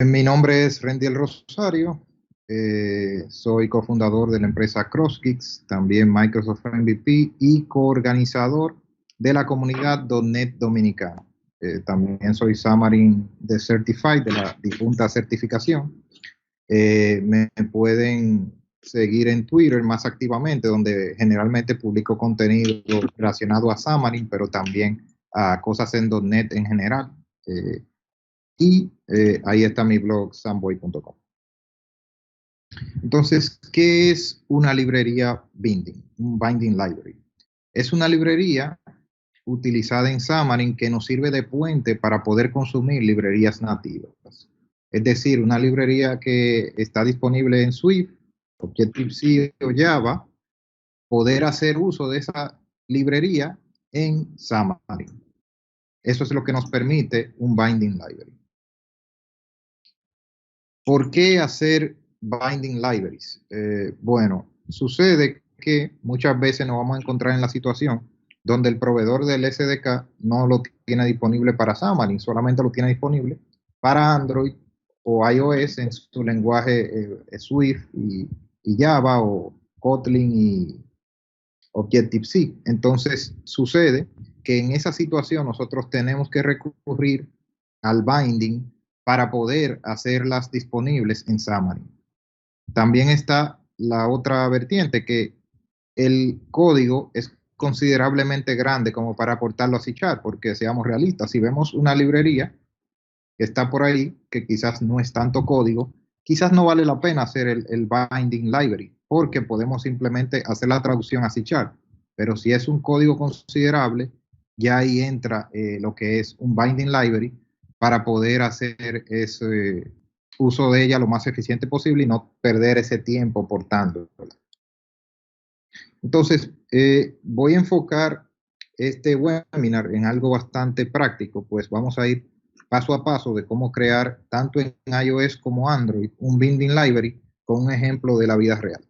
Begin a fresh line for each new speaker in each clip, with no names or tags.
Mi nombre es Rendiel Rosario, soy cofundador de la empresa CrossGeeks, también Microsoft MVP y coorganizador de la comunidad .NET Dominicana. También soy Xamarin de Certified, de la difunta certificación. Me pueden seguir en Twitter más activamente, donde generalmente publico contenido relacionado a Xamarin, pero también a cosas en .NET en general. Ahí está mi blog, samboy.com. Entonces, ¿qué es una librería binding? Un binding library. Es una librería utilizada en Xamarin que nos sirve de puente para poder consumir librerías nativas. Es decir, una librería que está disponible en Swift, Objective-C o Java, poder hacer uso de esa librería en Xamarin. Eso es lo que nos permite un binding library. ¿Por qué hacer binding libraries? Bueno, sucede que muchas veces nos vamos a encontrar en la situación donde el proveedor del SDK no lo tiene disponible para Xamarin, solamente lo tiene disponible para Android o iOS en su lenguaje Swift y Java o Kotlin y Objective-C. Entonces sucede que en esa situación nosotros tenemos que recurrir al binding para poder hacerlas disponibles en Xamarin. También está la otra vertiente, que el código es considerablemente grande como para aportarlo a C#, porque seamos realistas, si vemos una librería que está por ahí, que quizás no es tanto código, quizás no vale la pena hacer el binding library, porque podemos simplemente hacer la traducción a C#. Pero si es un código considerable, ya ahí entra lo que es un binding library para poder hacer ese uso de ella lo más eficiente posible y no perder ese tiempo portándola. Entonces, voy a enfocar este webinar en algo bastante práctico, pues vamos a ir paso a paso de cómo crear tanto en iOS como Android un binding library con un ejemplo de la vida real.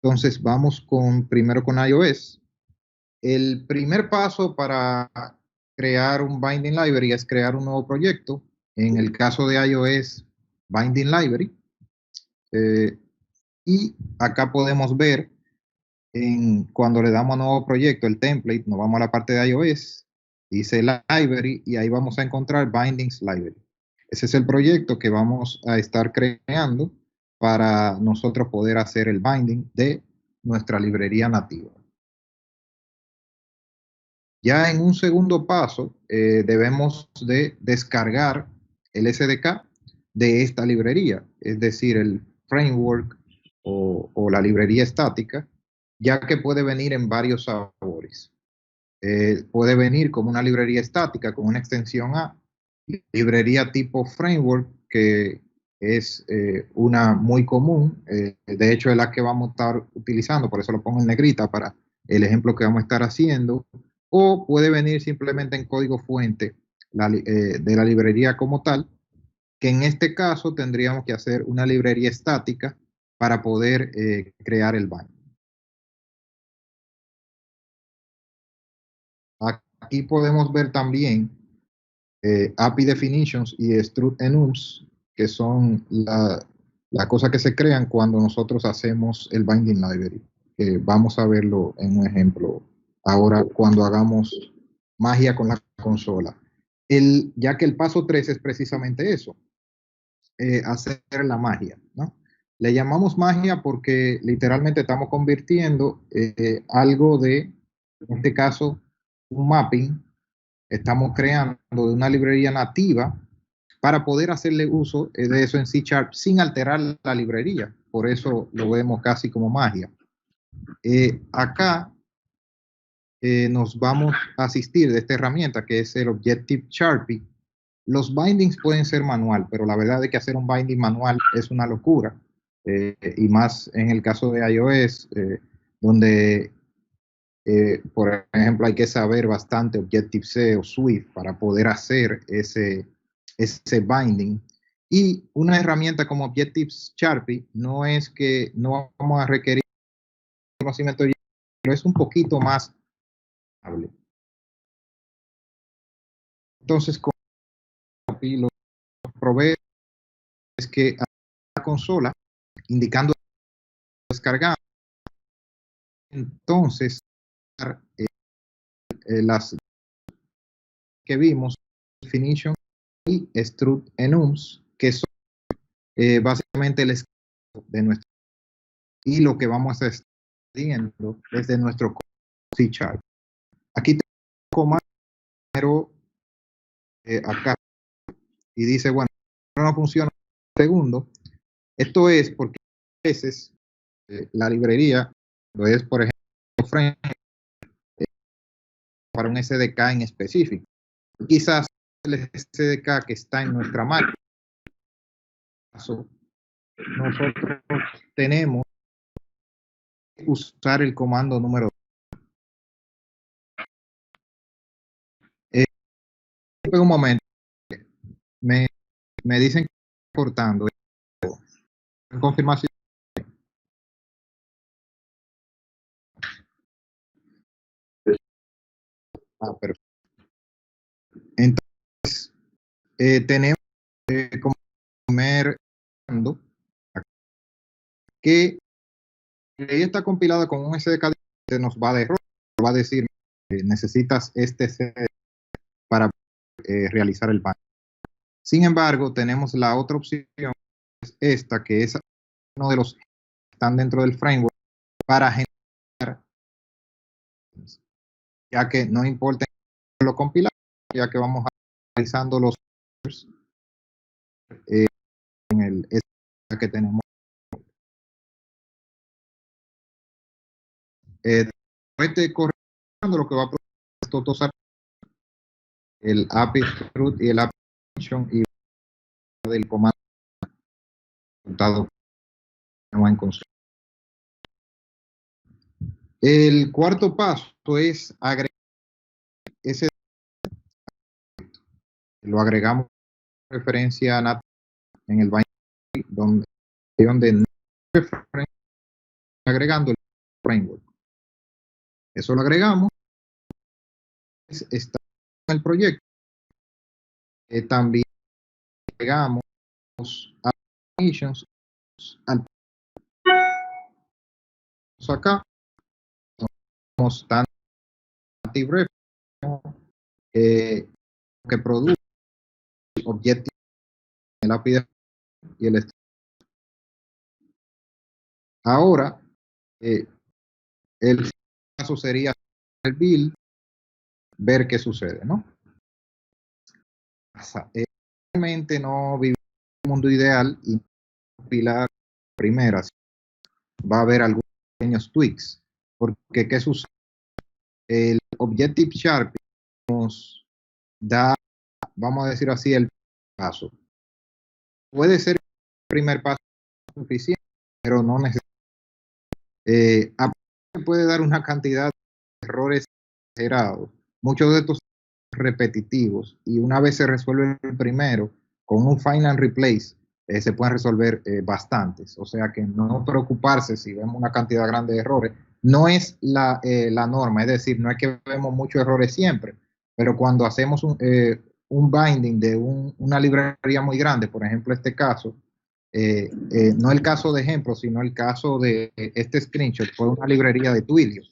Entonces, vamos primero con iOS. El primer paso para crear un binding library es crear un nuevo proyecto. En el caso de iOS, binding library. Y acá podemos ver cuando le damos a nuevo proyecto, el template, nos vamos a la parte de iOS, dice library y ahí vamos a encontrar bindings library. Ese es el proyecto que vamos a estar creando para nosotros poder hacer el binding de nuestra librería nativa. Ya en un segundo paso, debemos de descargar el SDK de esta librería, es decir, el framework o la librería estática, ya que puede venir en varios sabores. Puede venir como una librería estática con una extensión A, librería tipo framework, que es una muy común, de hecho es la que vamos a estar utilizando, por eso lo pongo en negrita para el ejemplo que vamos a estar haciendo, o puede venir simplemente en código fuente de la librería como tal, que en este caso tendríamos que hacer una librería estática para poder crear el bind. Aquí podemos ver también API definitions y struct enums, que son la cosa que se crean cuando nosotros hacemos el binding library. Vamos a verlo en un ejemplo ahora cuando hagamos magia con la consola. Ya que el paso 3 es precisamente eso, hacer la magia, ¿no? Le llamamos magia porque literalmente estamos convirtiendo algo de, en este caso, un mapping. Estamos creando de una librería nativa para poder hacerle uso de eso en C# sin alterar la librería. Por eso lo vemos casi como magia. Acá nos vamos a asistir de esta herramienta que es el Objective Sharpie. Los bindings pueden ser manual, pero la verdad es que hacer un binding manual es una locura. Y más en el caso de iOS, donde por ejemplo, hay que saber bastante Objective-C o Swift para poder hacer ese binding. Y una herramienta como Objective-Sharpie no es que no vamos a requerir conocimiento, pero es un poquito más estable. Entonces, con provee es que a la consola indicando descargar, entonces las que vimos, definition y struct enums, que son básicamente el esquema de nuestro, y lo que vamos a estar viendo desde nuestro C#. Aquí tengo un comando acá y dice, bueno, no funciona segundo. Esto es porque a veces la librería lo es, por ejemplo, frame, para un SDK en específico. Quizás el SDK que está en nuestra máquina, nosotros tenemos que usar el comando número 2. Un momento, me dicen que está cortando. Confirmación. Perfecto. Entonces, tenemos como primer que ella está compilada con un SDK que nos va a error, va a decir necesitas este SDK para realizar el baño. Sin embargo, tenemos la otra opción, esta, que es uno de los que están dentro del framework para generar, ya que no importa lo compilado, ya que vamos realizando los en el SDK que tenemos. Corriendo lo que va a producir estos dos, el API root y el API function, y del comando resultado en consola. El cuarto paso es agregar ese, lo agregamos en referencia a en el binary, donde agregando el framework. Eso lo agregamos, está en el proyecto. También agregamos applications al acá, tenemos tanto native que produce objetos el API y el ahora el caso sería el build, ver qué sucede, ¿no? Realmente no vivimos en un mundo ideal y compilar primeras, va a haber algunos pequeños tweaks, porque ¿qué sucede? El Objective Sharp nos da, vamos a decir así, el paso. Puede ser el primer paso suficiente, pero no necesariamente. Puede dar una cantidad de errores exagerados, muchos de estos repetitivos, y una vez se resuelve el primero, con un find and replace, se pueden resolver bastantes. O sea que no preocuparse si vemos una cantidad grande de errores. No es la norma, es decir, no es que vemos muchos errores siempre, pero cuando hacemos un binding de una librería muy grande, por ejemplo este caso, no el caso de ejemplo, sino el caso de este screenshot, fue una librería de Twilio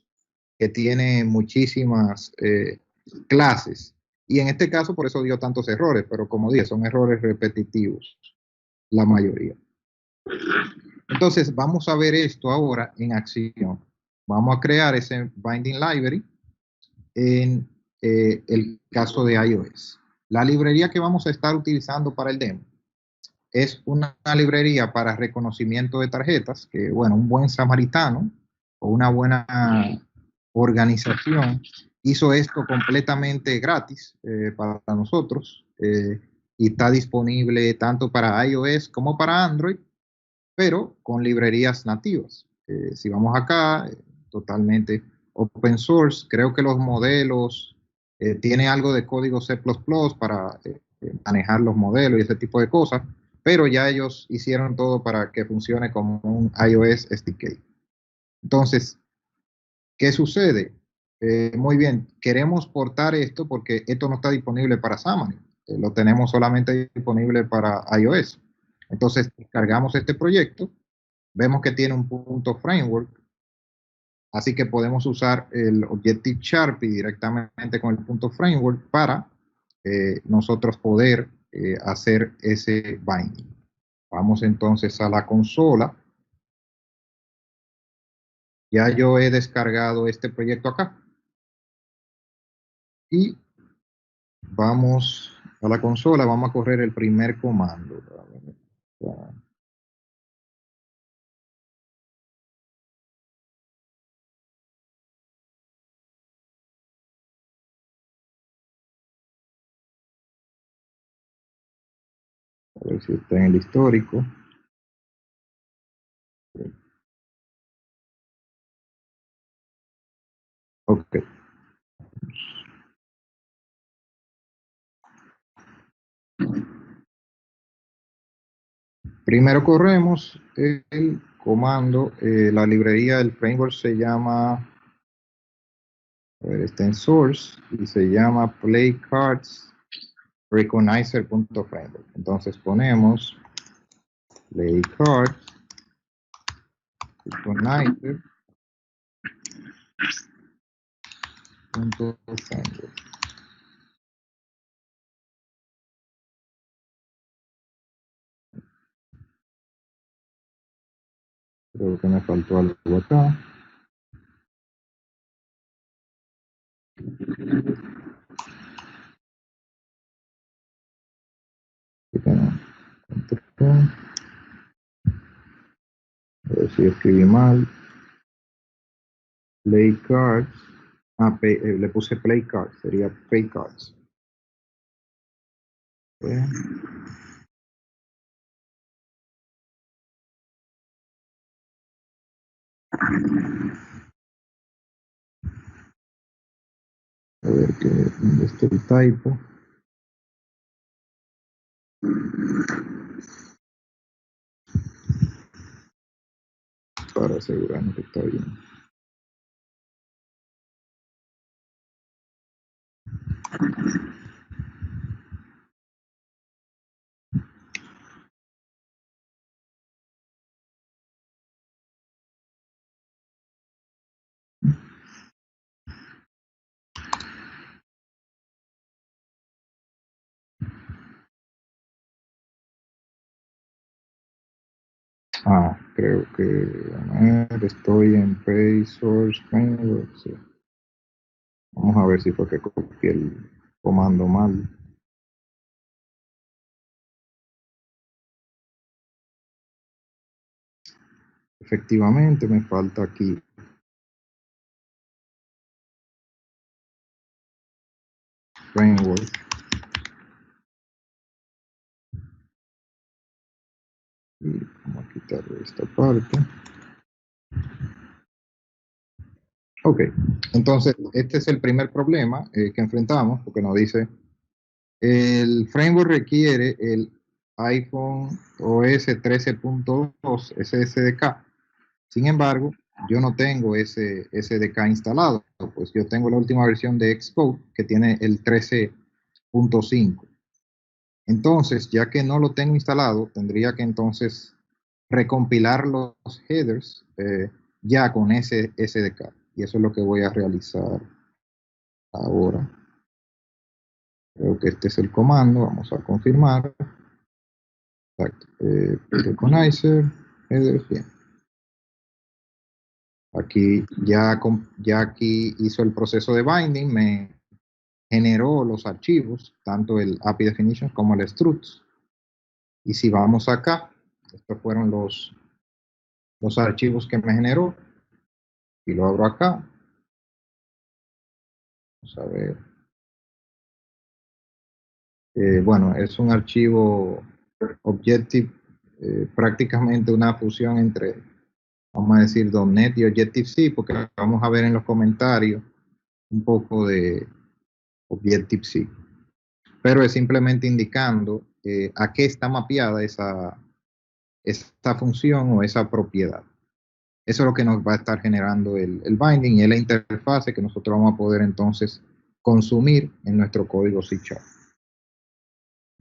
que tiene muchísimas clases. Y en este caso, por eso dio tantos errores, pero como dije, son errores repetitivos, la mayoría. Entonces, vamos a ver esto ahora en acción. Vamos a crear ese binding library en el caso de iOS. La librería que vamos a estar utilizando para el demo es una librería para reconocimiento de tarjetas, que bueno, un buen samaritano o una buena organización hizo esto completamente gratis para nosotros y está disponible tanto para iOS como para Android, pero con librerías nativas. Si vamos acá, totalmente open source. Creo que los modelos tiene algo de código C++ para manejar los modelos y ese tipo de cosas, pero ya ellos hicieron todo para que funcione como un iOS SDK. Entonces, ¿qué sucede? Muy bien, queremos portar esto porque esto no está disponible para Xamarin. lo tenemos solamente disponible para iOS. Entonces, cargamos este proyecto, vemos que tiene un punto framework, así que podemos usar el Objective Sharpie directamente con el punto framework para nosotros poder hacer ese binding. Vamos entonces a la consola. Ya yo he descargado este proyecto acá. Y vamos a la consola, vamos a correr el primer comando. A ver si está en el histórico. Ok. Primero corremos el comando, la librería del framework se llama, a ver, está en source y se llama playcards recognizer.framework. Entonces ponemos playcards recognizer.framework. Creo que me faltó algo acá. A ver si escribí mal. Play cards. Le puse play cards, sería play cards. A ver dónde está el typo. Para asegurarnos que está bien. Creo que estoy en Pay Source Framework. Sí. Vamos a ver si fue que copié el comando mal. Efectivamente, me falta aquí framework. Y vamos a quitar esta parte. Ok, entonces este es el primer problema que enfrentamos, porque nos dice, el framework requiere el iPhone OS 13.2 SSDK. Sin embargo, yo no tengo ese SDK instalado, pues yo tengo la última versión de Xcode que tiene el 13.5. Entonces, ya que no lo tengo instalado, tendría que entonces recompilar los headers ya con ese SDK. Y eso es lo que voy a realizar ahora. Creo que este es el comando. Vamos a confirmar. Exacto. Recognizer, headers, bien. Aquí ya aquí hizo el proceso de binding, me generó los archivos, tanto el API definition como el struts. Y si vamos acá, estos fueron los archivos que me generó. Y lo abro acá. Vamos a ver. Bueno, es un archivo Objective, prácticamente una fusión entre, vamos a decir, .NET y Objective-C, porque vamos a ver en los comentarios un poco de Objective-C. Pero es simplemente indicando a qué está mapeada esa función o esa propiedad. Eso es lo que nos va a estar generando el binding y es la interfase que nosotros vamos a poder entonces consumir en nuestro código C#.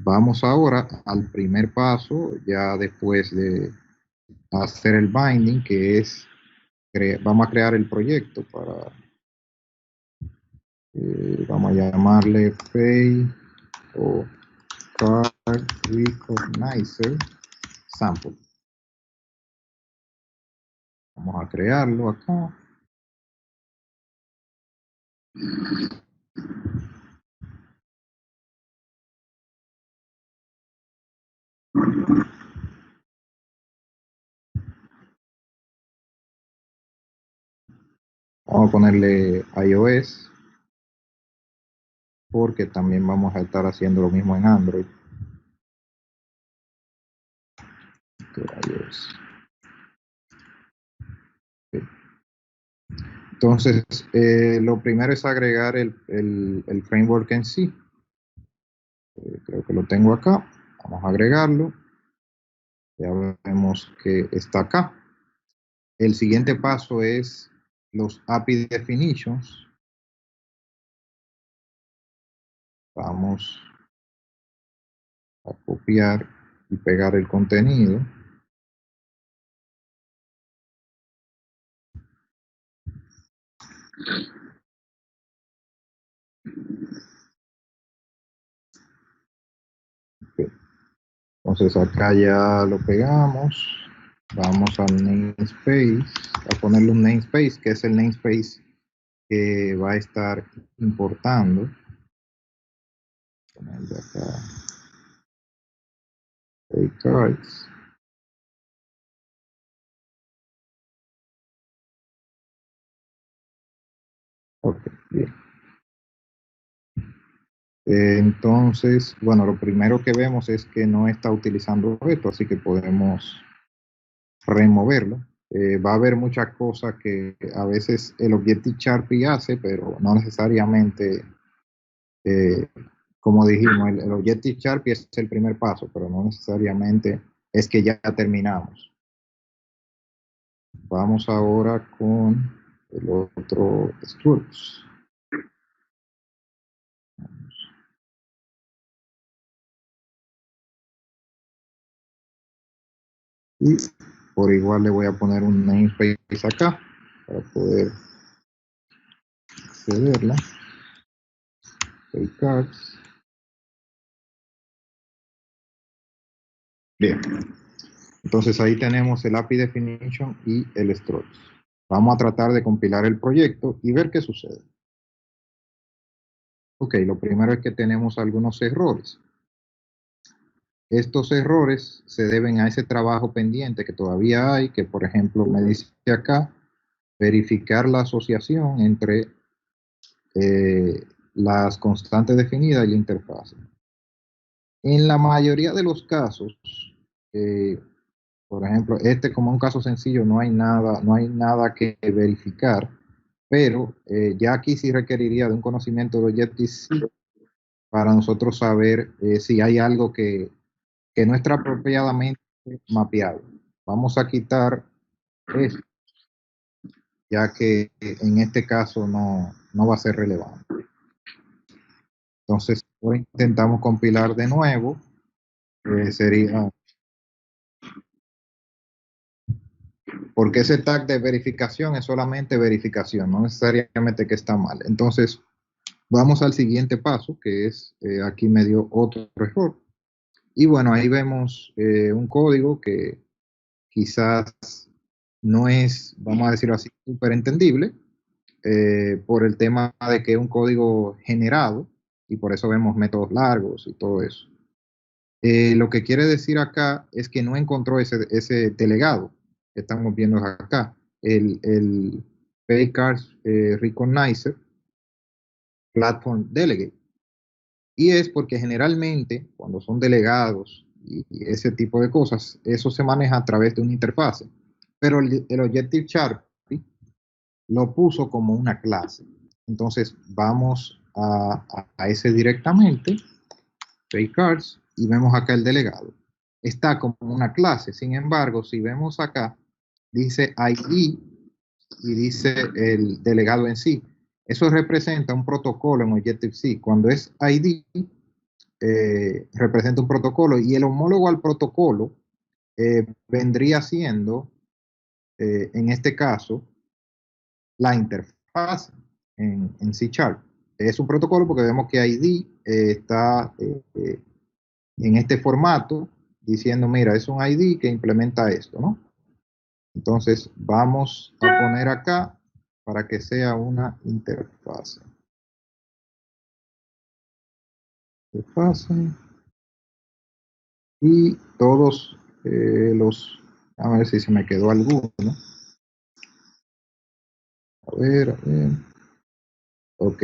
Vamos ahora al primer paso, ya después de hacer el binding, que es, vamos a crear el proyecto para, vamos a llamarle Pay o Card Recognizer Sample. Vamos a crearlo acá. Vamos a ponerle iOS, porque también vamos a estar haciendo lo mismo en Android. iOS. Okay. Entonces, lo primero es agregar el framework en sí. Creo que lo tengo acá. Vamos a agregarlo. Ya vemos que está acá. El siguiente paso es los API definitions. Vamos a copiar y pegar el contenido. Okay. Entonces acá ya lo pegamos. Vamos al namespace, a ponerle un namespace, que es el namespace que va a estar importando. Ponerle acá Pay Cards. Ok, bien. Entonces, bueno, lo primero que vemos es que no está utilizando esto, así que podemos removerlo. Va a haber muchas cosas que a veces el Objective-Sharpie hace, pero no necesariamente, como dijimos, el Objective-Sharpie es el primer paso, pero no necesariamente es que ya terminamos. Vamos ahora con el otro Struts. Y por igual le voy a poner un namespace acá para poder accederla. Pay cards. Bien. Entonces ahí tenemos el API definition y el struts. Vamos a tratar de compilar el proyecto y ver qué sucede. Ok, lo primero es que tenemos algunos errores. Estos errores se deben a ese trabajo pendiente que todavía hay, que por ejemplo me dice acá, verificar la asociación entre las constantes definidas y la interfaz. En la mayoría de los casos, eh, por ejemplo, este como un caso sencillo no hay nada que verificar, pero ya aquí sí requeriría de un conocimiento de Objective-C para nosotros saber si hay algo que no está apropiadamente mapeado. Vamos a quitar esto, ya que en este caso no va a ser relevante. Entonces, intentamos compilar de nuevo. Sería, porque ese tag de verificación es solamente verificación, no necesariamente que está mal. Entonces, vamos al siguiente paso, que es, aquí me dio otro error. Y bueno, ahí vemos un código que quizás no es, vamos a decirlo así, súper entendible, por el tema de que es un código generado, y por eso vemos métodos largos y todo eso. Lo que quiere decir acá es que no encontró ese delegado que estamos viendo acá, el Pay Cards Recognizer Platform Delegate. Y es porque generalmente cuando son delegados y ese tipo de cosas, eso se maneja a través de una interfase. Pero el Objective-Sharpie lo puso como una clase. Entonces vamos a ese directamente, Pay Cards, y vemos acá el delegado. Está como una clase. Sin embargo, si vemos acá, dice ID y dice el delegado en sí. Eso representa un protocolo en Objective-C. Cuando es ID, representa un protocolo, y el homólogo al protocolo vendría siendo, en este caso, la interfaz en C#. Es un protocolo porque vemos que ID está en este formato, diciendo, mira, es un ID que implementa esto, ¿no? Entonces, vamos a poner acá para que sea una interfaz. Y todos a ver si se me quedó alguno. A ver, ok.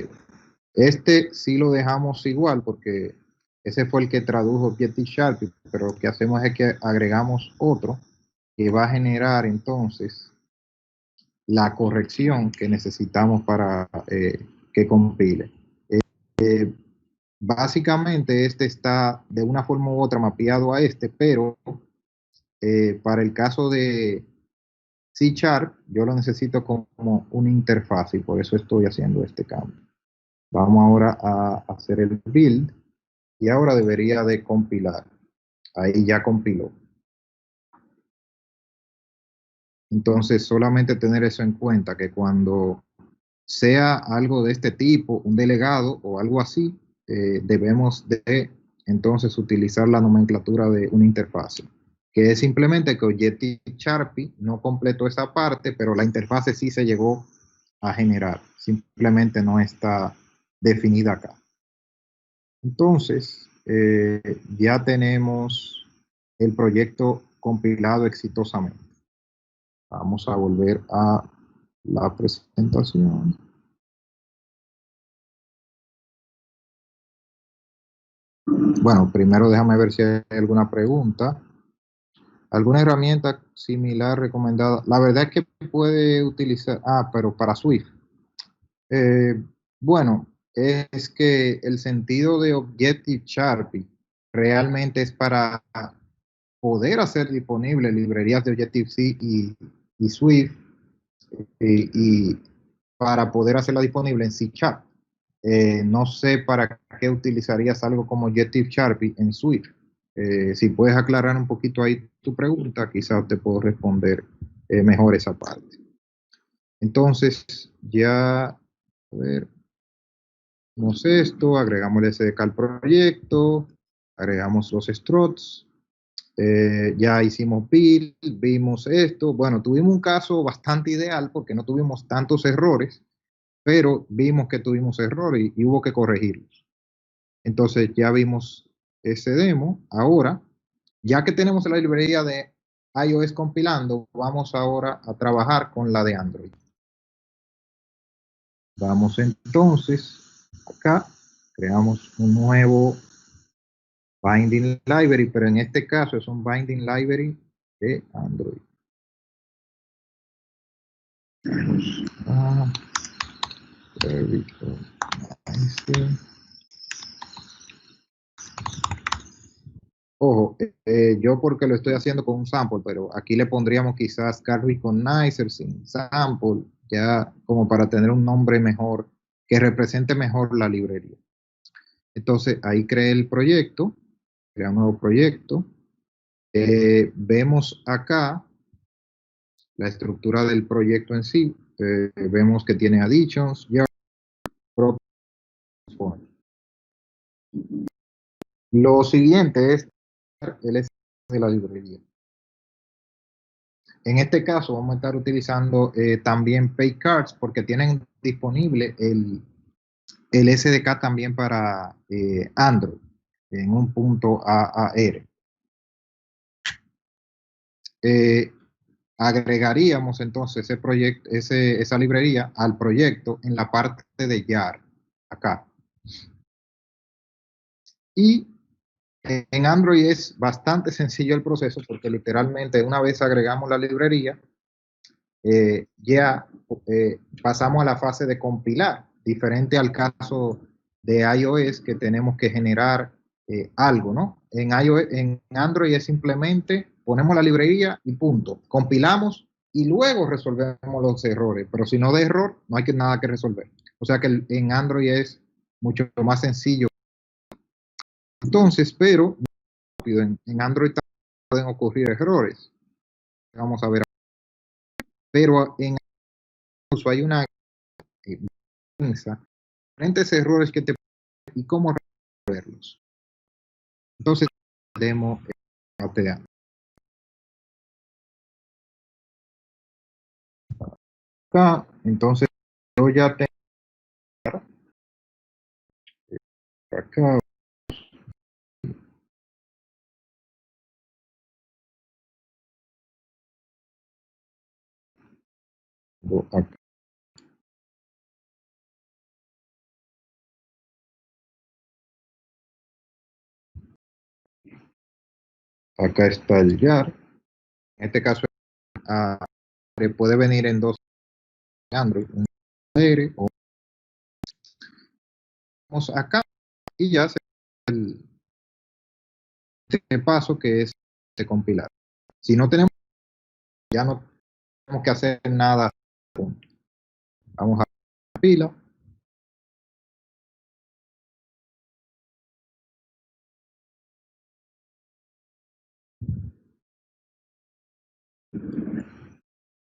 Este sí lo dejamos igual porque ese fue el que tradujo Objective-Sharp, pero lo que hacemos es que agregamos otro que va a generar entonces la corrección que necesitamos para que compile. Básicamente este está de una forma u otra mapeado a este, pero para el caso de C#, yo lo necesito como una interfaz y por eso estoy haciendo este cambio. Vamos ahora a hacer el build y ahora debería de compilar. Ahí ya compiló. Entonces, solamente tener eso en cuenta, que cuando sea algo de este tipo, un delegado o algo así, debemos de entonces utilizar la nomenclatura de una interfaz, que es simplemente que Objective-Sharp no completó esa parte, pero la interfaz sí se llegó a generar, simplemente no está definida acá. Entonces, ya tenemos el proyecto compilado exitosamente. Vamos a volver a la presentación. Bueno, primero déjame ver si hay alguna pregunta. ¿Alguna herramienta similar recomendada? La verdad es que puede utilizar, pero para Swift. Bueno, es que el sentido de Objective-Sharp realmente es para poder hacer disponibles librerías de Objective-C y Swift y para poder hacerla disponible en C#. No sé para qué utilizarías algo como Objective-Sharp en Swift. Si puedes aclarar un poquito ahí tu pregunta, quizás te puedo responder mejor esa parte. Entonces, ya, a ver, hacemos esto, agregamos el SDK al proyecto, agregamos los struts, ya hicimos build, vimos esto. Bueno, tuvimos un caso bastante ideal porque no tuvimos tantos errores, pero vimos que tuvimos errores y hubo que corregirlos. Entonces ya vimos ese demo. Ahora, ya que tenemos la librería de iOS compilando, vamos ahora a trabajar con la de Android. Vamos entonces acá, creamos un nuevo Binding Library, pero en este caso es un Binding Library de Android. Vamos Ojo, yo porque lo estoy haciendo con un sample, pero aquí le pondríamos quizás Car Recognizer sin sample, ya como para tener un nombre mejor, que represente mejor la librería. Entonces ahí creé el proyecto, crea un nuevo proyecto. Vemos acá la estructura del proyecto en sí. Vemos que tiene additions, ya lo siguiente es el SDK de la librería. En este caso vamos a estar utilizando también PayCards porque tienen disponible el SDK también para Android en un punto AAR. Agregaríamos entonces esa librería al proyecto en la parte de YAR, acá. Y en Android es bastante sencillo el proceso porque literalmente una vez agregamos la librería, ya pasamos a la fase de compilar, diferente al caso de iOS que tenemos que generar algo, ¿no? En Android es simplemente ponemos la librería y punto. Compilamos y luego resolvemos los errores, pero si no de error, no hay nada que resolver. O sea que en Android es mucho más sencillo. Entonces, pero en Android pueden ocurrir errores. Vamos a ver. Pero en uso hay una diferentes errores que te y cómo resolverlos. Entonces, demo acá. Entonces, yo ya tengo acá. Acá. Acá está el YAR. En este caso, puede venir en dos Android, un R o vamos acá y ya se el paso que es de compilar. Si no tenemos, ya no tenemos que hacer nada. Vamos a la pila.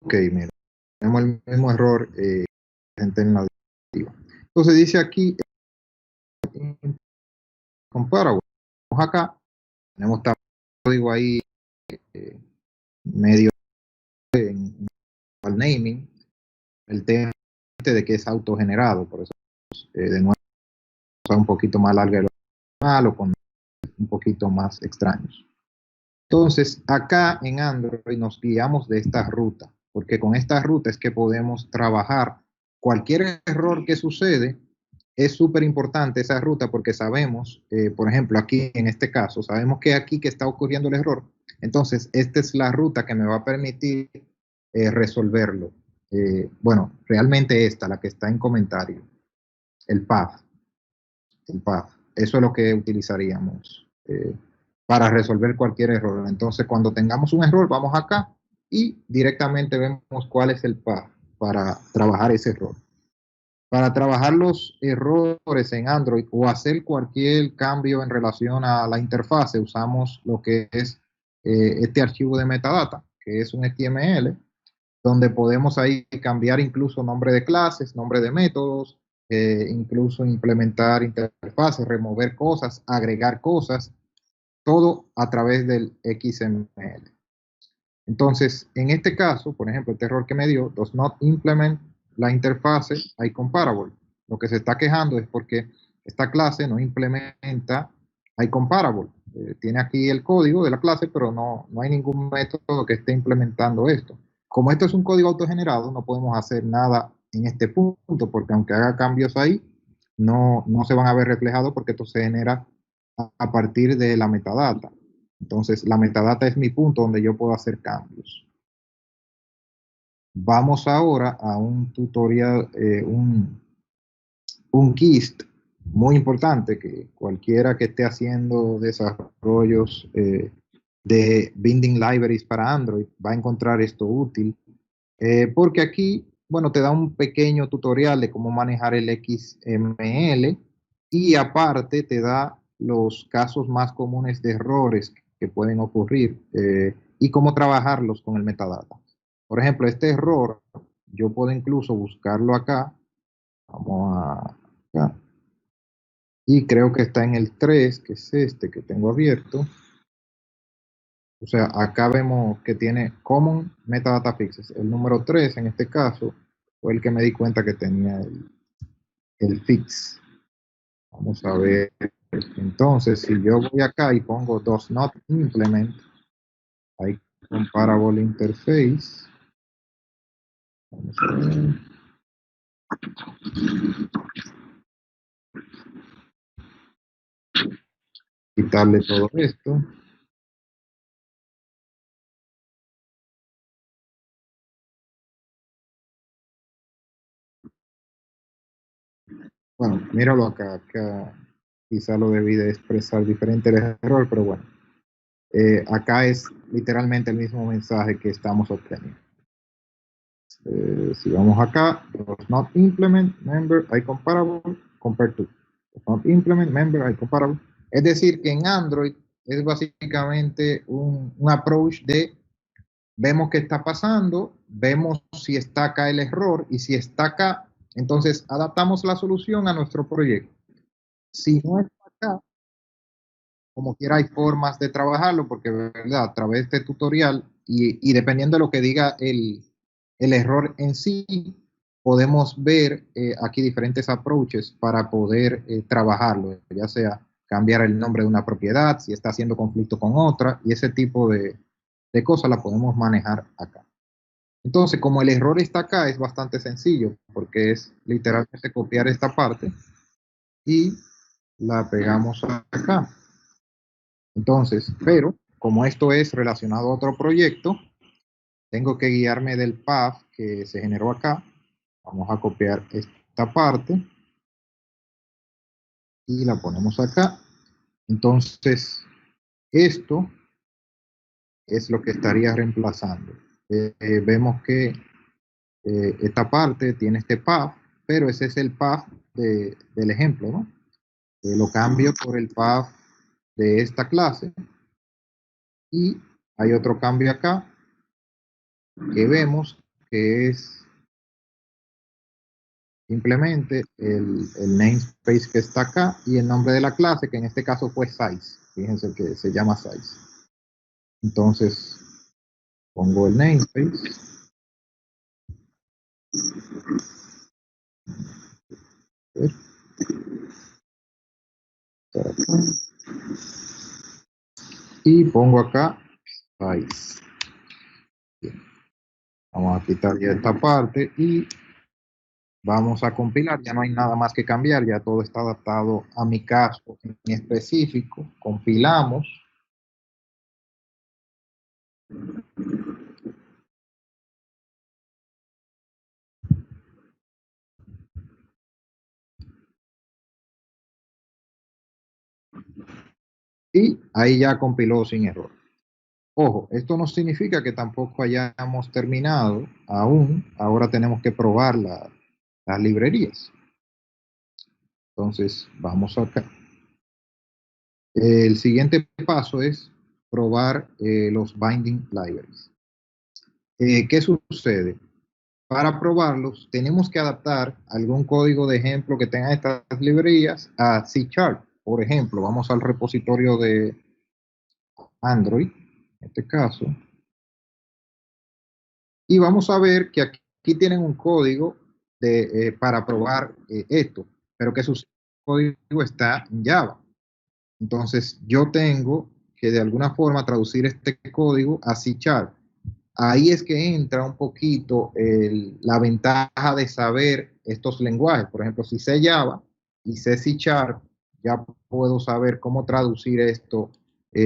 Ok, mira, tenemos el mismo error en la directiva. Entonces dice aquí, comparable. Vamos acá, tenemos también código ahí eh, medio en el naming, el tema de que es autogenerado, por eso de nuevo está un poquito más larga de lo normal o con un poquito más extraños. Entonces, acá en Android nos guiamos de esta ruta, porque con esta ruta es que podemos trabajar. Cualquier error que sucede, es súper importante esa ruta porque sabemos, por ejemplo, aquí en este caso, sabemos que aquí que está ocurriendo el error. Entonces, esta es la ruta que me va a permitir resolverlo. Bueno, realmente esta, la que está en comentario, el path. El path. Eso es lo que utilizaríamos para resolver cualquier error. Entonces, cuando tengamos un error, vamos acá y directamente vemos cuál es el path para trabajar ese error. Para trabajar los errores en Android o hacer cualquier cambio en relación a la interfase, usamos lo que es este archivo de metadata, que es un HTML, donde podemos ahí cambiar incluso nombre de clases, nombre de métodos, incluso implementar interfaces, remover cosas, agregar cosas, todo a través del XML. Entonces, en este caso, por ejemplo, el error que me dio, does not implement la interfase iComparable. Lo que se está quejando es porque esta clase no implementa iComparable. Tiene aquí el código de la clase, pero no hay ningún método que esté implementando esto. Como esto es un código autogenerado, no podemos hacer nada en este punto, porque aunque haga cambios ahí, no se van a ver reflejados porque esto se genera a partir de la metadata. Entonces, la metadata es mi punto donde yo puedo hacer cambios. Vamos ahora a un tutorial, un GIST muy importante que cualquiera que esté haciendo desarrollos de Binding Libraries para Android va a encontrar esto útil, porque aquí, bueno, te da un pequeño tutorial de cómo manejar el XML y aparte te da los casos más comunes de errores que pueden ocurrir y cómo trabajarlos con el metadata. Por ejemplo, este error, yo puedo incluso buscarlo acá. Vamos a acá. Y creo que está en el 3, que es este que tengo abierto. O sea, acá vemos que tiene Common Metadata Fixes. El número 3 en este caso fue el que me di cuenta que tenía el fix. Vamos a ver. Entonces, si yo voy acá y pongo does not implement, hay comparable interface. Vamos a ver. Quitarle todo esto. Bueno, míralo acá. Acá quizá lo debí de expresar diferente el error, pero bueno. Acá es literalmente el mismo mensaje que estamos obteniendo. Si vamos acá, does not implement member iComparable compared to. Does not implement member iComparable. Es decir, que en Android es básicamente un approach de vemos qué está pasando, vemos si está acá el error y si está acá, entonces adaptamos la solución a nuestro proyecto. Si no está acá, como quiera hay formas de trabajarlo porque, ¿verdad? A través de este tutorial y dependiendo de lo que diga el error en sí, podemos ver aquí diferentes approaches para poder trabajarlo, ya sea cambiar el nombre de una propiedad, si está haciendo conflicto con otra, y ese tipo de cosas la podemos manejar acá. Entonces, como el error está acá, es bastante sencillo, porque es literalmente copiar esta parte y la pegamos acá. Entonces, pero como esto es relacionado a otro proyecto, tengo que guiarme del path que se generó acá. Vamos a copiar esta parte y la ponemos acá. Entonces, esto es lo que estaría reemplazando. Vemos que esta parte tiene este path, pero ese es el path del ejemplo, ¿no? Lo cambio por el path de esta clase y hay otro cambio acá que vemos que es simplemente el namespace que está acá y el nombre de la clase, que en este caso fue size. Fíjense que se llama size. Entonces, pongo el namespace. Y pongo acá size. Bien. Vamos a quitar ya esta parte y vamos a compilar. Ya no hay nada más que cambiar, ya todo está adaptado a mi caso en específico. Compilamos. Y ahí ya compiló sin error. Ojo, esto no significa que tampoco hayamos terminado aún. Ahora tenemos que probar las librerías. Entonces, vamos acá. El siguiente paso es probar los binding libraries. ¿Qué sucede? Para probarlos, tenemos que adaptar algún código de ejemplo que tenga estas librerías a C#. Por ejemplo, vamos al repositorio de Android, en este caso, y vamos a ver que aquí tienen un código para probar esto, pero que su código está en Java. Entonces, yo tengo que de alguna forma traducir este código a C#. Ahí es que entra un poquito la ventaja de saber estos lenguajes. Por ejemplo, si sé Java y sé C#, ya puedo saber cómo traducir esto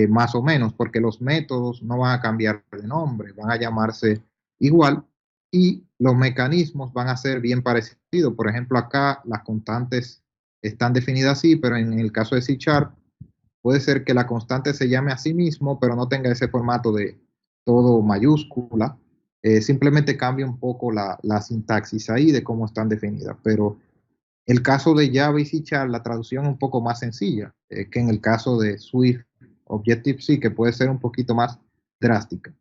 más o menos, porque los métodos no van a cambiar de nombre, van a llamarse igual y los mecanismos van a ser bien parecidos. Por ejemplo, acá las constantes están definidas así, pero en el caso de C#, puede ser que la constante se llame a sí mismo, pero no tenga ese formato de todo mayúscula. Simplemente cambia un poco la sintaxis ahí de cómo están definidas. Pero el caso de Java y C#, la traducción es un poco más sencilla que en el caso de Swift, Objective-C, que puede ser un poquito más drástica,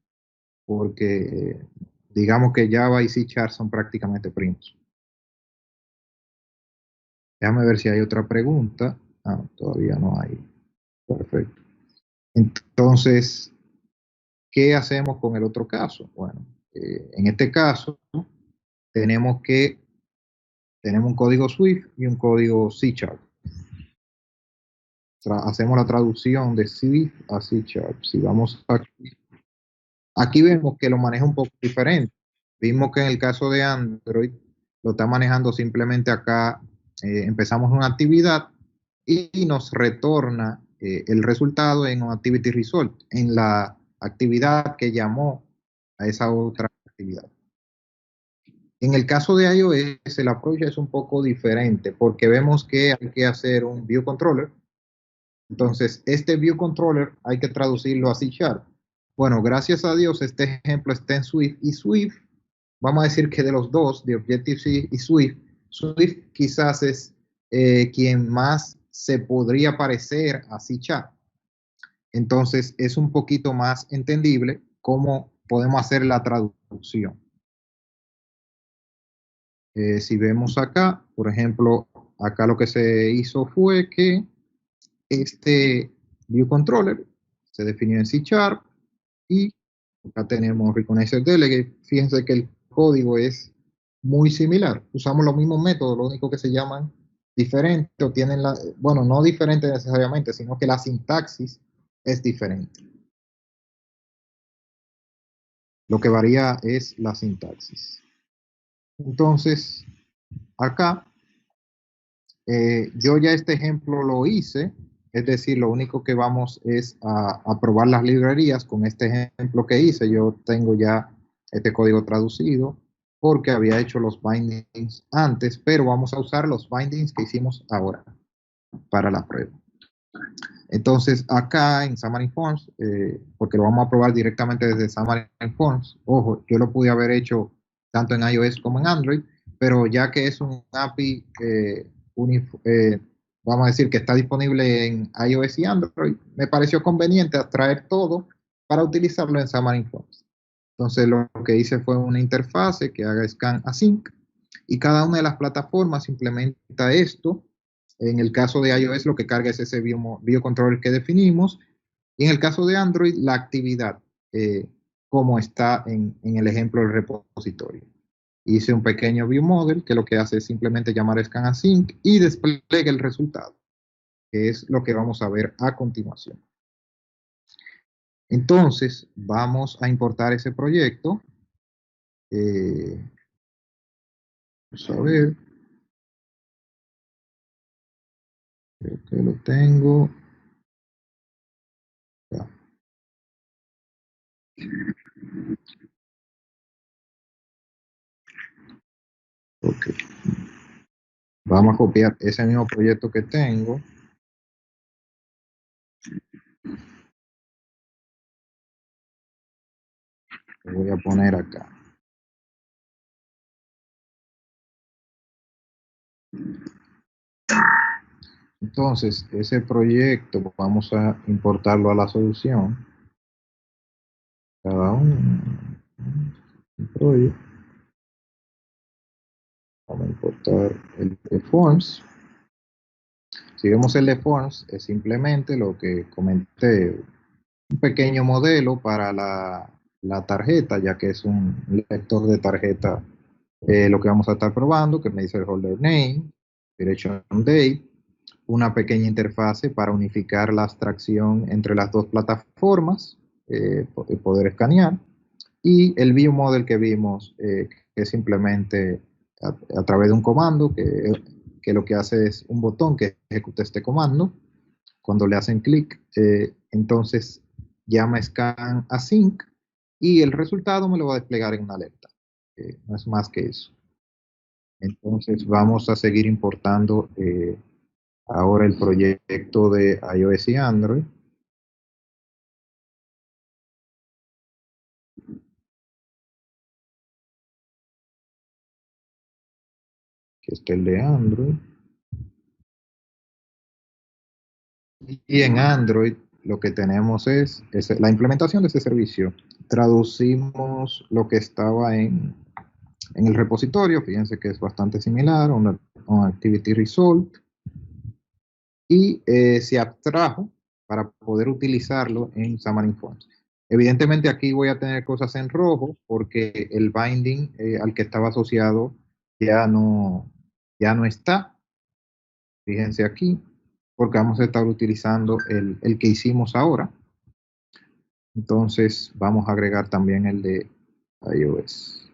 porque digamos que Java y C# son prácticamente primos. Déjame ver si hay otra pregunta. Ah, todavía no hay. Perfecto. Entonces, ¿qué hacemos con el otro caso? Bueno, en este caso tenemos un código Swift y un código C#. Hacemos la traducción de Swift a C#. Si vamos aquí vemos que lo maneja un poco diferente. Vimos que en el caso de Android lo está manejando simplemente acá. Empezamos una actividad y nos retorna el resultado en un activity result, en la actividad que llamó a esa otra actividad. En el caso de iOS, el approach es un poco diferente porque vemos que hay que hacer un view controller. Entonces, este view controller hay que traducirlo a C#. Bueno, gracias a Dios, este ejemplo está en Swift y Swift, vamos a decir que de los dos, de Objective-C y Swift, Swift quizás es quien más se podría parecer a C#. Entonces es un poquito más entendible cómo podemos hacer la traducción. Si vemos acá, por ejemplo, acá lo que se hizo fue que este view controller se definió en C# y acá tenemos Recognizer Delegate. Fíjense que el código es muy similar. Usamos los mismos métodos, lo único que se llaman diferente o tienen la, bueno, no diferente necesariamente, sino que la sintaxis es diferente. Lo que varía es la sintaxis. Entonces, acá, yo ya este ejemplo lo hice, es decir, lo único que vamos es a probar las librerías con este ejemplo que hice. Yo tengo ya este código traducido porque había hecho los bindings antes, pero vamos a usar los bindings que hicimos ahora para la prueba. Entonces, acá en Xamarin Forms, porque lo vamos a probar directamente desde Xamarin Forms, ojo, yo lo pude haber hecho tanto en iOS como en Android, pero ya que es un API, vamos a decir que está disponible en iOS y Android, me pareció conveniente traer todo para utilizarlo en Xamarin Forms. Entonces, lo que hice fue una interfase que haga scan async, y cada una de las plataformas implementa esto. En el caso de iOS lo que carga es ese biocontroller que definimos, y en el caso de Android la actividad, como está en el ejemplo del repositorio. Hice un pequeño viewModel que lo que hace es simplemente llamar scan async y despliega el resultado, que es lo que vamos a ver a continuación. Entonces vamos a importar ese proyecto. Vamos a ver. Creo que lo tengo. Ya. Ok. Vamos a copiar ese mismo proyecto que tengo. Lo voy a poner acá. Entonces, ese proyecto vamos a importarlo a la solución. Cada un proyecto. Vamos a importar el de Forms. Si vemos el de Forms, es simplemente lo que comenté, un pequeño modelo para la tarjeta, ya que es un lector de tarjeta, lo que vamos a estar probando, que me dice el holder name, direction date, una pequeña interfase para unificar la abstracción entre las dos plataformas, poder escanear, y el view model que vimos, que es simplemente a través de un comando que lo que hace es un botón que ejecuta este comando. Cuando le hacen clic, entonces llama scan async y el resultado me lo va a desplegar en una alerta. No es más que eso. Entonces vamos a seguir importando ahora el proyecto de iOS y Android. Que está el de Android. Y en Android lo que tenemos es la implementación de ese servicio. Traducimos lo que estaba en el repositorio, fíjense que es bastante similar, un activity result, y se abstrajo para poder utilizarlo en Xamarin Forms. Evidentemente aquí voy a tener cosas en rojo porque el binding al que estaba asociado ya no está. Fíjense aquí, porque vamos a estar utilizando el que hicimos ahora. Entonces vamos a agregar también el de iOS.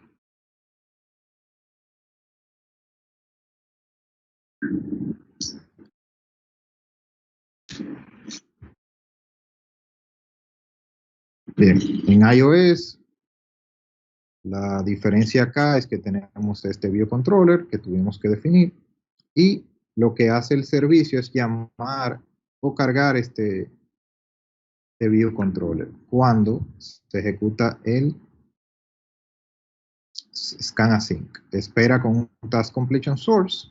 Bien, en iOS la diferencia acá es que tenemos este biocontroller que tuvimos que definir, y lo que hace el servicio es llamar o cargar este biocontroller cuando se ejecuta el scan async. Espera con un task completion source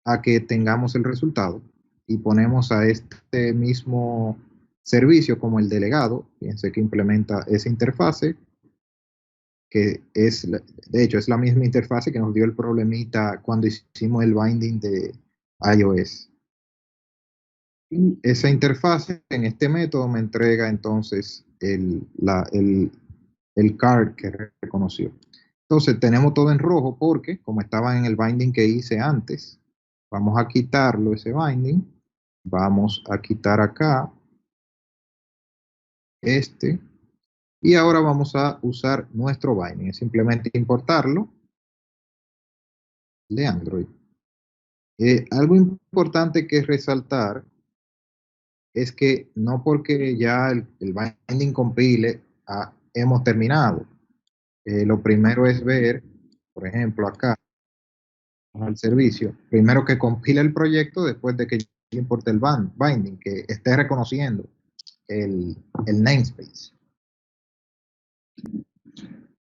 a que tengamos el resultado y ponemos a este mismo servicio como el delegado, fíjense que implementa esa interfase, que es, de hecho, es la misma interfase que nos dio el problemita cuando hicimos el binding de iOS. Y esa interfase en este método me entrega entonces el card que reconoció. Entonces tenemos todo en rojo porque, como estaba en el binding que hice antes, vamos a quitarlo ese binding. Vamos a quitar acá este. Y ahora vamos a usar nuestro binding. Es simplemente importarlo de Android. Algo importante que resaltar es que no porque ya el binding compile, hemos terminado. Lo primero es ver, por ejemplo, acá, al servicio, primero que compile el proyecto después de que yo importe el binding, que esté reconociendo el namespace.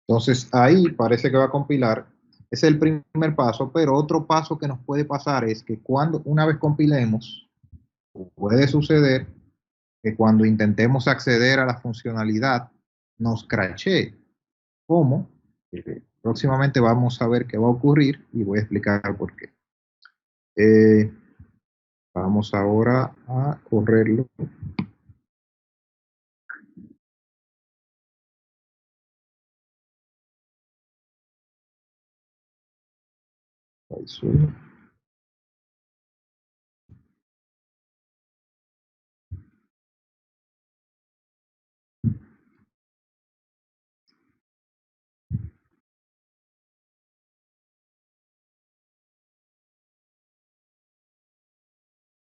Entonces ahí parece que va a compilar. Ese es el primer paso, pero otro paso que nos puede pasar es que cuando una vez compilemos, puede suceder que cuando intentemos acceder a la funcionalidad nos crashee. ¿Cómo? Próximamente vamos a ver qué va a ocurrir y voy a explicar por qué. Vamos ahora a correrlo.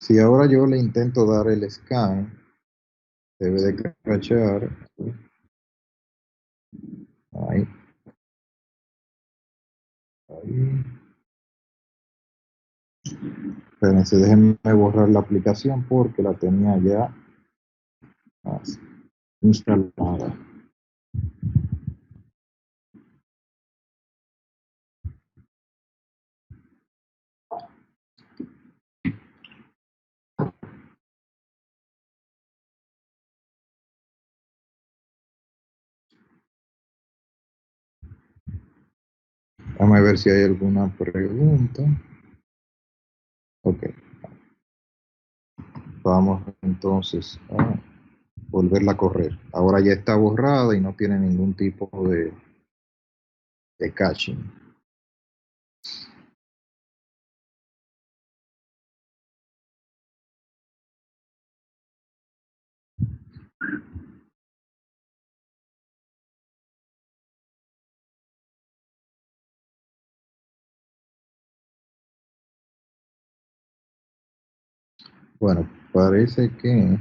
Si ahora yo le intento dar el scan, debe de crashear. Ahí, ahí. Espérense, déjenme borrar la aplicación porque la tenía ya instalada. Déjame ver si hay alguna pregunta. Ok, vamos entonces a volverla a correr. Ahora ya está borrada y no tiene ningún tipo de caching. Bueno, parece que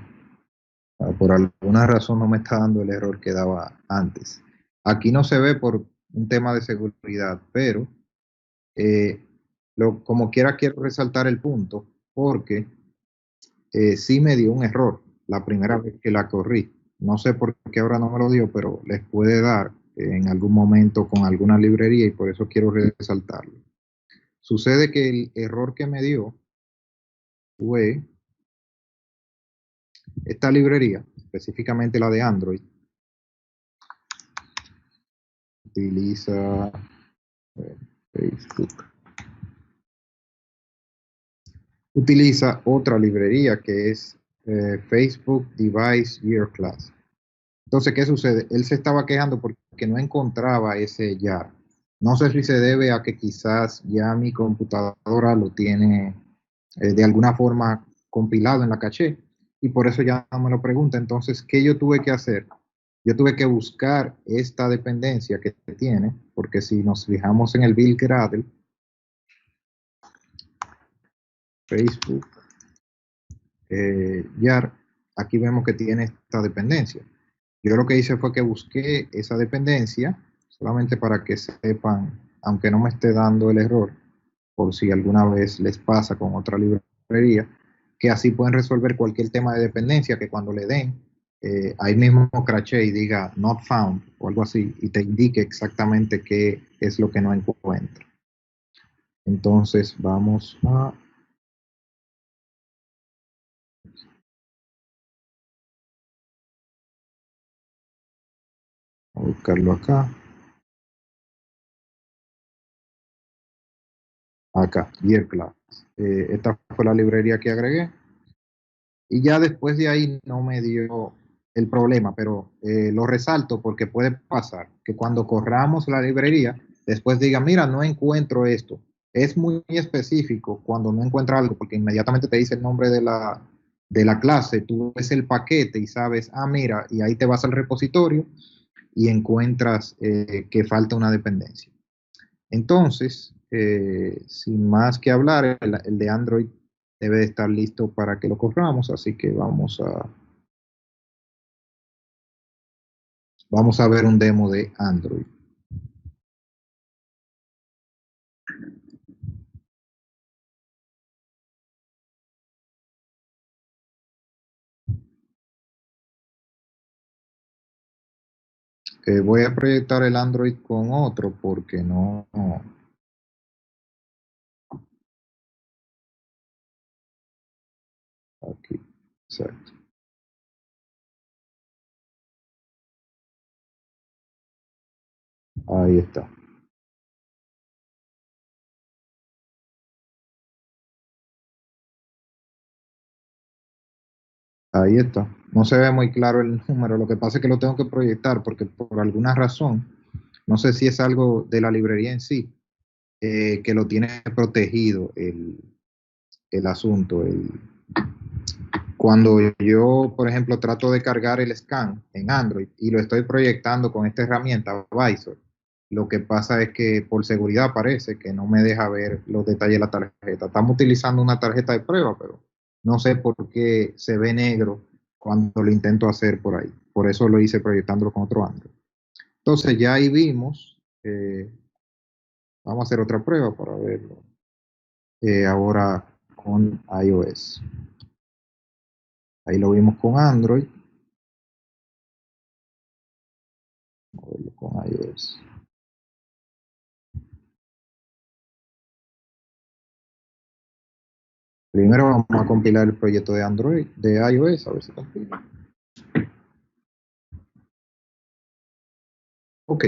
por alguna razón no me está dando el error que daba antes. Aquí no se ve por un tema de seguridad, pero eh, como quiera quiero resaltar el punto porque sí me dio un error la primera vez que la corrí. No sé por qué ahora no me lo dio, pero les puede dar en algún momento con alguna librería y por eso quiero resaltarlo. Sucede que el error que me dio fue esta librería, específicamente la de Android, utiliza Facebook. Utiliza otra librería que es Facebook Device Year Class. Entonces, ¿qué sucede? Él se estaba quejando porque no encontraba ese YAR. No sé si se debe a que quizás ya mi computadora lo tiene de alguna forma compilado en la caché y por eso ya no me lo pregunta. Entonces, ¿qué yo tuve que hacer? Yo tuve que buscar esta dependencia que tiene, porque si nos fijamos en el build Gradle, Facebook, YAR, aquí vemos que tiene esta dependencia. Yo lo que hice fue que busqué esa dependencia, solamente para que sepan, aunque no me esté dando el error, por si alguna vez les pasa con otra librería, que así pueden resolver cualquier tema de dependencia, que cuando le den, ahí mismo crache y diga not found o algo así, y te indique exactamente qué es lo que no encuentra. Entonces vamos a a buscarlo acá. Acá, Year Class. Esta fue la librería que agregué. Y ya después de ahí no me dio el problema, pero lo resalto porque puede pasar que cuando corramos la librería, después diga, mira, no encuentro esto. Es muy específico cuando no encuentra algo, porque inmediatamente te dice el nombre de la clase, tú ves el paquete y sabes, ah, mira, y ahí te vas al repositorio y encuentras que falta una dependencia. Entonces, sin más que hablar, el de Android debe de estar listo para que lo corramos, así que vamos a ver un demo de Android. Voy a proyectar el Android con otro porque no, aquí, exacto, ahí está, ahí está. No se ve muy claro el número, lo que pasa es que lo tengo que proyectar porque por alguna razón, no sé si es algo de la librería en sí, que lo tiene protegido el asunto, cuando yo, por ejemplo, trato de cargar el scan en Android y lo estoy proyectando con esta herramienta Visor, lo que pasa es que por seguridad parece que no me deja ver los detalles de la tarjeta. Estamos utilizando una tarjeta de prueba, pero no sé por qué se ve negro cuando lo intento hacer por ahí. Por eso lo hice proyectándolo con otro Android. Entonces ya ahí vimos, vamos a hacer otra prueba para verlo. Ahora con iOS. Ahí lo vimos con Android. Vamos a verlo con iOS. Primero vamos a compilar el proyecto de Android, de iOS, a ver si compila. Ok,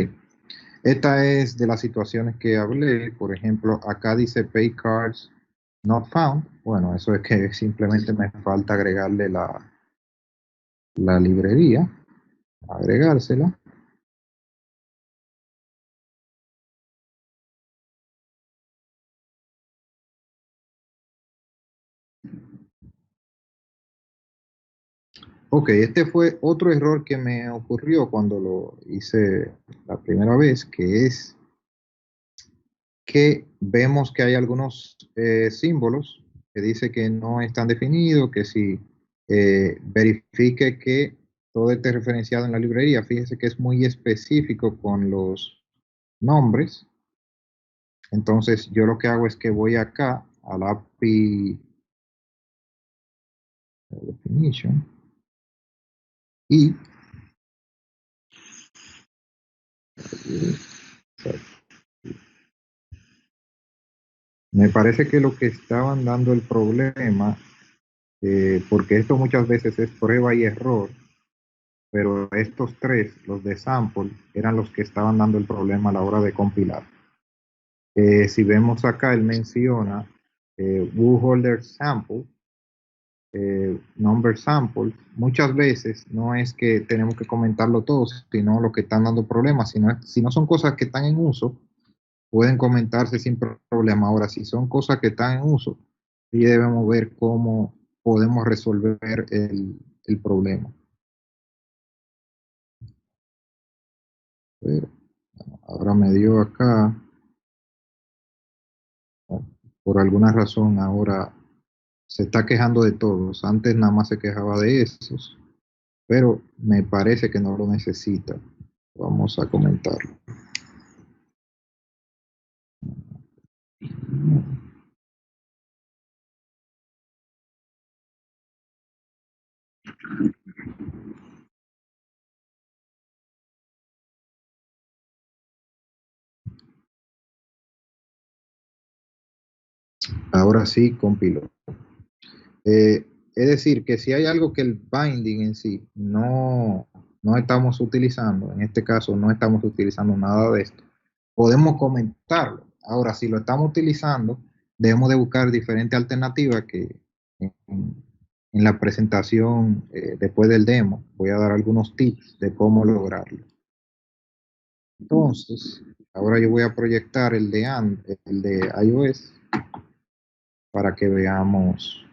esta es de las situaciones que hablé. Por ejemplo, acá dice Pay Cards Not Found. Bueno, eso es que simplemente me falta agregarle la librería, agregársela. Ok, este fue otro error que me ocurrió cuando lo hice la primera vez, que es que vemos que hay algunos símbolos que dice que no están definidos, que si verifique que todo esté referenciado en la librería, fíjese que es muy específico con los nombres. Entonces yo lo que hago es que voy acá al API definition y me parece que lo que estaban dando el problema, porque esto muchas veces es prueba y error, pero estos tres, los de sample, eran los que estaban dando el problema a la hora de compilar. Si vemos acá, él menciona Holder Sample, Number Samples. Muchas veces no es que tenemos que comentarlo todo, sino lo que están dando problemas. Si no son cosas que están en uso, pueden comentarse sin problema. Ahora, si son cosas que están en uso, sí debemos ver cómo podemos resolver el problema. Pero, ahora me dio acá. Por alguna razón ahora se está quejando de todos. Antes nada más se quejaba de esos, pero me parece que no lo necesita. Vamos a comentarlo. Ahora sí, compilo. Es decir, que si hay algo que el binding en sí no estamos utilizando, en este caso no estamos utilizando nada de esto, podemos comentarlo. Ahora, si lo estamos utilizando, debemos de buscar diferentes alternativas que en, en la presentación después del demo voy a dar algunos tips de cómo lograrlo. Entonces, ahora yo voy a proyectar el de iOS para que veamos.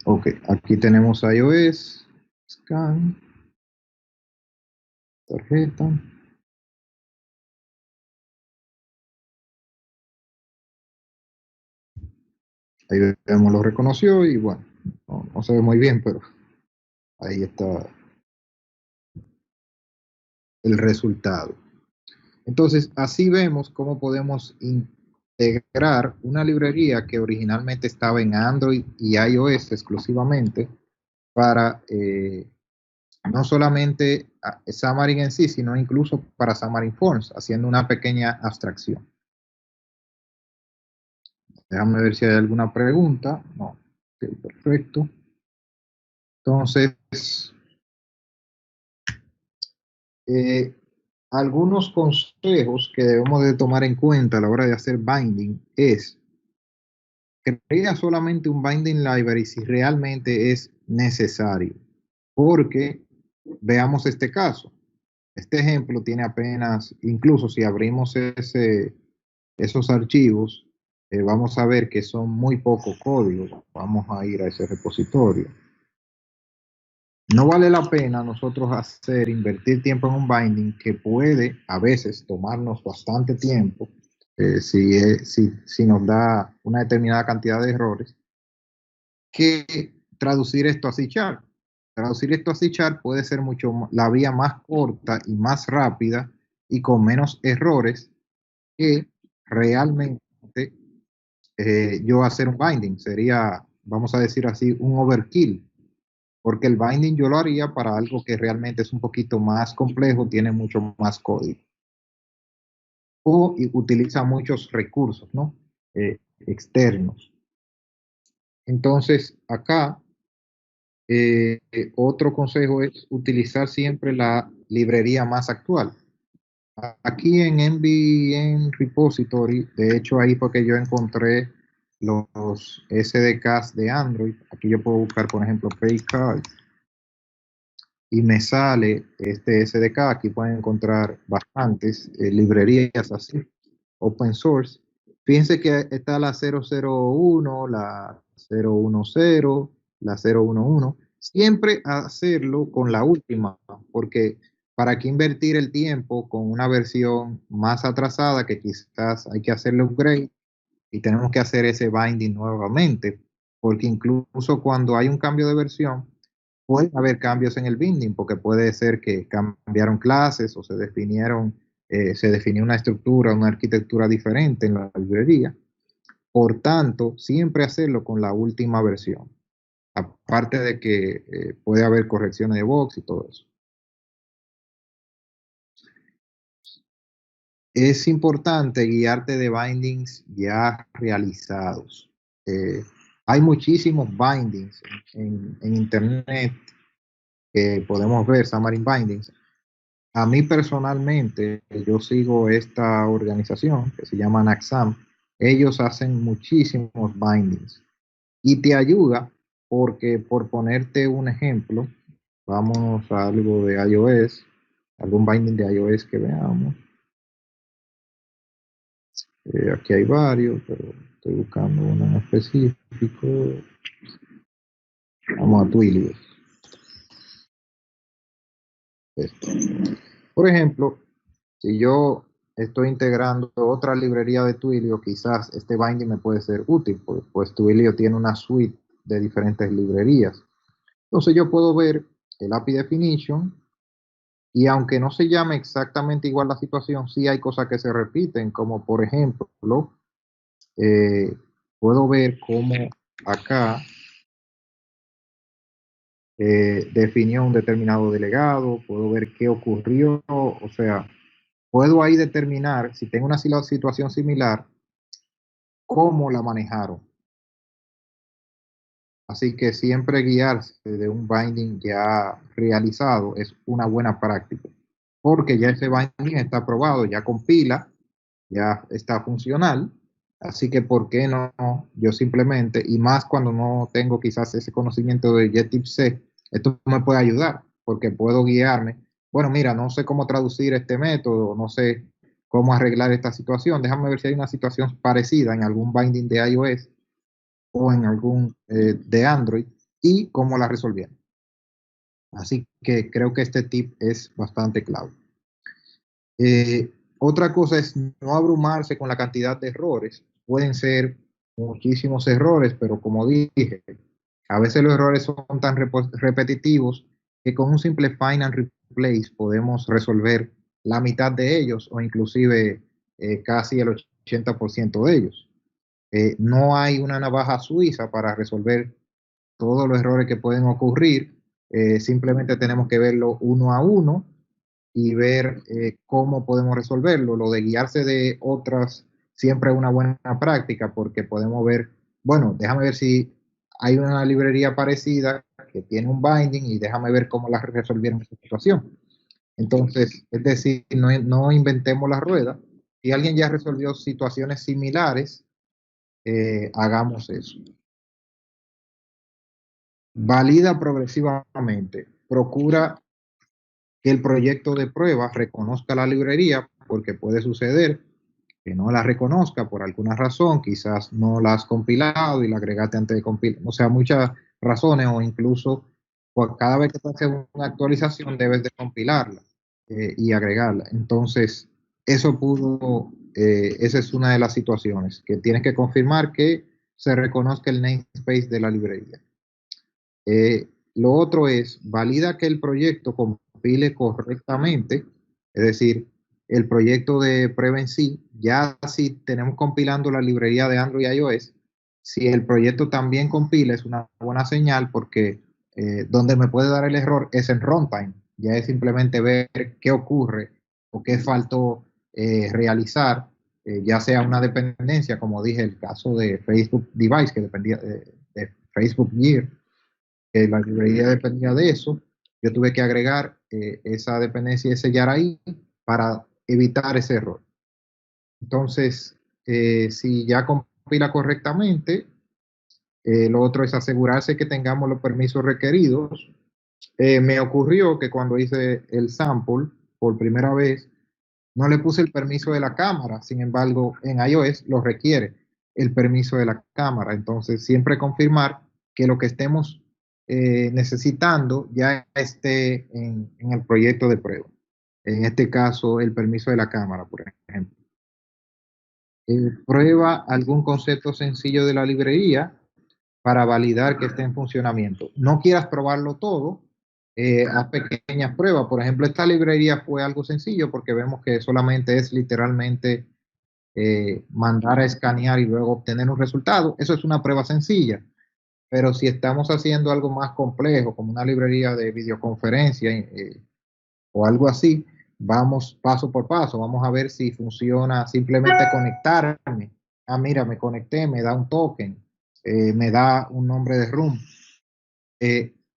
Ok, aquí tenemos iOS, scan, tarjeta. Ahí vemos, lo reconoció y bueno, no se ve muy bien, pero ahí está el resultado. Entonces, así vemos cómo podemos integrar una librería que originalmente estaba en Android y iOS exclusivamente para no solamente Xamarin en sí, sino incluso para Xamarin Forms, haciendo una pequeña abstracción. Déjame ver si hay alguna pregunta. No, okay, perfecto. Entonces, eh, algunos consejos que debemos de tomar en cuenta a la hora de hacer binding es crea solamente un binding library si realmente es necesario. Porque veamos este caso. Este ejemplo tiene apenas, incluso si abrimos esos archivos, vamos a ver que son muy poco código. Vamos a ir a ese repositorio. No vale la pena nosotros invertir tiempo en un binding que puede a veces tomarnos bastante tiempo si nos da una determinada cantidad de errores, que traducir esto a C#. Traducir esto a C# puede ser la vía más corta y más rápida y con menos errores que realmente yo hacer un binding. Sería, vamos a decir así, un overkill, porque el binding yo lo haría para algo que realmente es un poquito más complejo, tiene mucho más código. O utiliza muchos recursos, ¿no? Externos. Entonces, acá, otro consejo es utilizar siempre la librería más actual. Aquí en NVM Repository, de hecho ahí fue que yo encontré los SDKs de Android. Aquí yo puedo buscar, por ejemplo, Paycard y me sale este SDK. Aquí pueden encontrar bastantes librerías así, open source. Fíjense que está la 001, la 010, la 011. Siempre hacerlo con la última, porque para qué invertir el tiempo con una versión más atrasada que quizás hay que hacerle upgrade y tenemos que hacer ese binding nuevamente, porque incluso cuando hay un cambio de versión, puede haber cambios en el binding, porque puede ser que cambiaron clases o se definió una estructura, una arquitectura diferente en la librería. Por tanto, siempre hacerlo con la última versión. Aparte de que puede haber correcciones de bugs y todo eso. Es importante guiarte de bindings ya realizados. Eh, Hay muchísimos bindings en Internet que podemos ver, Xamarin Bindings. A mí personalmente, yo sigo esta organización que se llama Naxam. Ellos hacen muchísimos bindings y te ayuda porque, por ponerte un ejemplo, vamos a algo de iOS, algún binding de iOS que veamos. Aquí hay varios, pero estoy buscando uno en específico. Vamos a Twilio. Por ejemplo, si yo estoy integrando otra librería de Twilio, quizás este binding me puede ser útil, pues Twilio tiene una suite de diferentes librerías. Entonces yo puedo ver el API Definition y aunque no se llame exactamente igual la situación, sí hay cosas que se repiten, como por ejemplo, eh, puedo ver cómo acá definió un determinado delegado, puedo ver qué ocurrió, o sea, puedo ahí determinar, si tengo una situación similar, cómo la manejaron. Así que siempre guiarse de un binding ya realizado es una buena práctica, porque ya ese binding está aprobado, ya compila, ya está funcional, así que ¿por qué no? Yo simplemente, y más cuando no tengo quizás ese conocimiento de JTIP-C, esto me puede ayudar, porque puedo guiarme. Bueno, mira, no sé cómo traducir este método, no sé cómo arreglar esta situación, déjame ver si hay una situación parecida en algún binding de iOS o en algún de Android y cómo la resolvieron. Así que creo que este tip es bastante clave. Otra cosa es no abrumarse con la cantidad de errores. Pueden ser muchísimos errores, pero como dije, a veces los errores son tan repetitivos que con un simple find and replace podemos resolver la mitad de ellos o inclusive casi el 80% de ellos. No hay una navaja suiza para resolver todos los errores que pueden ocurrir. Simplemente tenemos que verlo uno a uno y ver cómo podemos resolverlo. Lo de guiarse de otras siempre es una buena práctica porque podemos ver, bueno, déjame ver si hay una librería parecida que tiene un binding y déjame ver cómo la resolvieron esa situación. Entonces, es decir, no inventemos la rueda. Si alguien ya resolvió situaciones similares, hagamos eso. Valida progresivamente. Procura que el proyecto de prueba reconozca la librería, porque puede suceder que no la reconozca por alguna razón, quizás no la has compilado y la agregaste antes de compilar, o sea, muchas razones, o incluso por cada vez que te haces una actualización debes de compilarla y agregarla. Entonces, esa es una de las situaciones, que tienes que confirmar que se reconozca el namespace de la librería. Lo otro es, valida que el proyecto compile correctamente, es decir, el proyecto de prueba en sí, ya si tenemos compilando la librería de Android y iOS, si el proyecto también compila es una buena señal porque donde me puede dar el error es en runtime, ya es simplemente ver qué ocurre o qué faltó realizar, ya sea una dependencia, como dije, el caso de Facebook Device, que dependía de Facebook Gear, que la librería dependía de eso, yo tuve que agregar esa dependencia y sellar ahí para evitar ese error. Entonces, si ya compila correctamente, lo otro es asegurarse que tengamos los permisos requeridos. Me ocurrió que cuando hice el sample por primera vez, no le puse el permiso de la cámara, sin embargo, en iOS lo requiere el permiso de la cámara. Entonces, siempre confirmar que lo que estemos necesitando ya esté en el proyecto de prueba. En este caso, el permiso de la cámara, por ejemplo. Prueba algún concepto sencillo de la librería para validar que esté en funcionamiento. No quieras probarlo todo, haz pequeñas pruebas. Por ejemplo, esta librería fue algo sencillo porque vemos que solamente es literalmente mandar a escanear y luego obtener un resultado. Eso es una prueba sencilla. Pero si estamos haciendo algo más complejo, como una librería de videoconferencia o algo así, vamos paso por paso. Vamos a ver si funciona simplemente conectarme. Ah, mira, me conecté, me da un token, me da un nombre de room.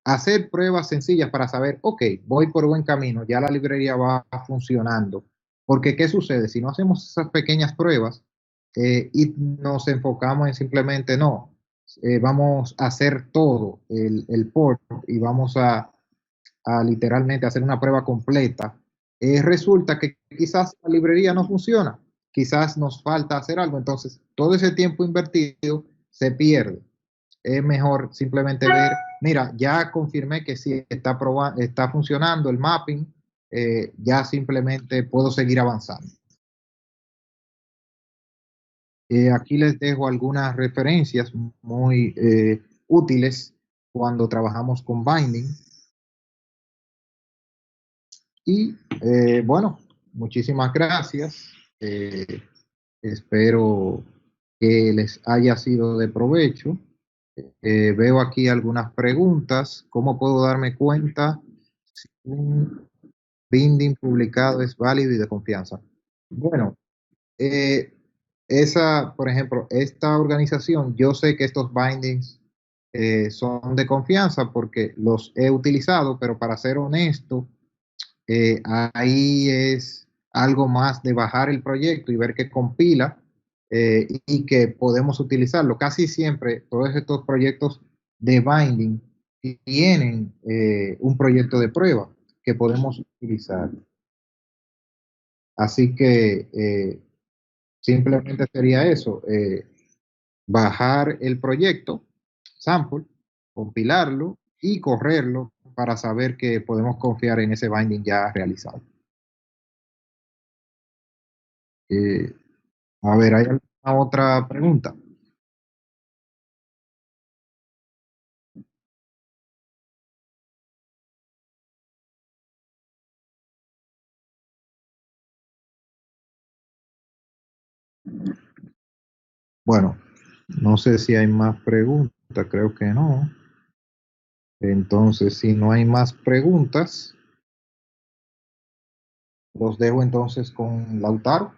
Hacer pruebas sencillas para saber, ok, voy por buen camino, ya la librería va funcionando. Porque, ¿qué sucede? Si no hacemos esas pequeñas pruebas y nos enfocamos en simplemente, no, vamos a hacer todo el port y vamos a literalmente hacer una prueba completa, resulta que quizás la librería no funciona, quizás nos falta hacer algo, entonces todo ese tiempo invertido se pierde. Es mejor simplemente ver, mira, ya confirmé que sí está funcionando el mapping, ya simplemente puedo seguir avanzando. Aquí les dejo algunas referencias muy útiles cuando trabajamos con binding. Y bueno, muchísimas gracias. Espero que les haya sido de provecho. Veo aquí algunas preguntas. ¿Cómo puedo darme cuenta si un binding publicado es válido y de confianza? Bueno, eh, por ejemplo, esta organización, yo sé que estos bindings son de confianza porque los he utilizado, pero para ser honesto, ahí es algo más de bajar el proyecto y ver que compila y que podemos utilizarlo. Casi siempre todos estos proyectos de binding tienen un proyecto de prueba que podemos utilizar. Así que simplemente sería eso, bajar el proyecto, sample, compilarlo y correrlo para saber que podemos confiar en ese binding ya realizado. Eh, A ver, ¿hay alguna otra pregunta? Bueno, no sé si hay más preguntas, creo que no. Entonces, si no hay más preguntas, los dejo entonces con Lautaro.